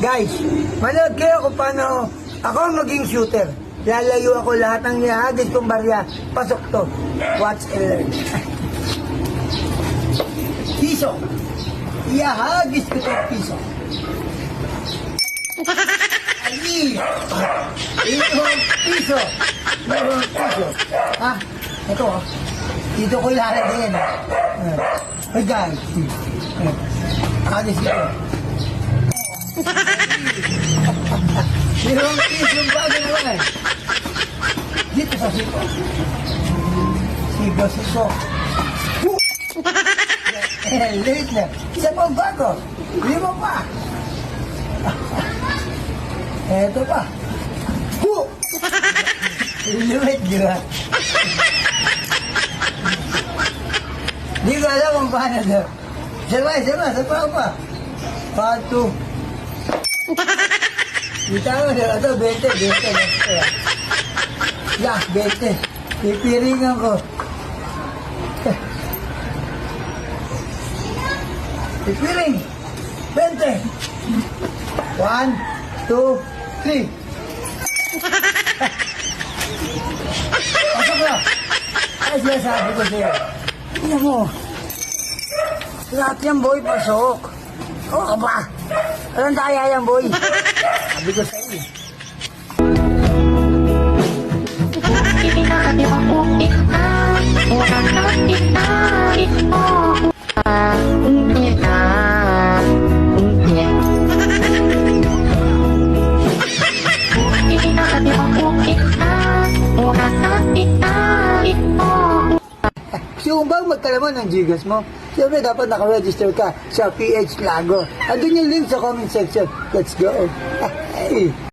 Guys, manood kayo kung paano ako maging shooter. Lalayo ako lahat ng nihagis kong barya. Pasok to. Watch and learn. Piso. Ihagis ko to piso. Ali. Piso. Piso. Ha? Ito oh. Dito ko ilalagyan. Hey guys. Agis ito. Mayroong pisong bago naman. Dito sa siko. Siko. Late na. Isa pang bago. Lima pa. Eto pa. Limit, di ba? Di ko alam kung paano ito. Isa pa. Patu. Kita mo na ito, 20. Ya, 20. Pipiringan ko. Pipiring. 20. 1, 2, 3. Pasok na. Ay, sinasabi ko sa'yo. Tingnan mo. Lahat yan, boy, pasok. Oo ba? Anong daya yan, boy? Sabi ko sa'yo. Yung bang magkalaman ng Gcash mo? Siyempre dapat nakaregister ka sa PH Lago. Andun yung link sa comment section. Let's go.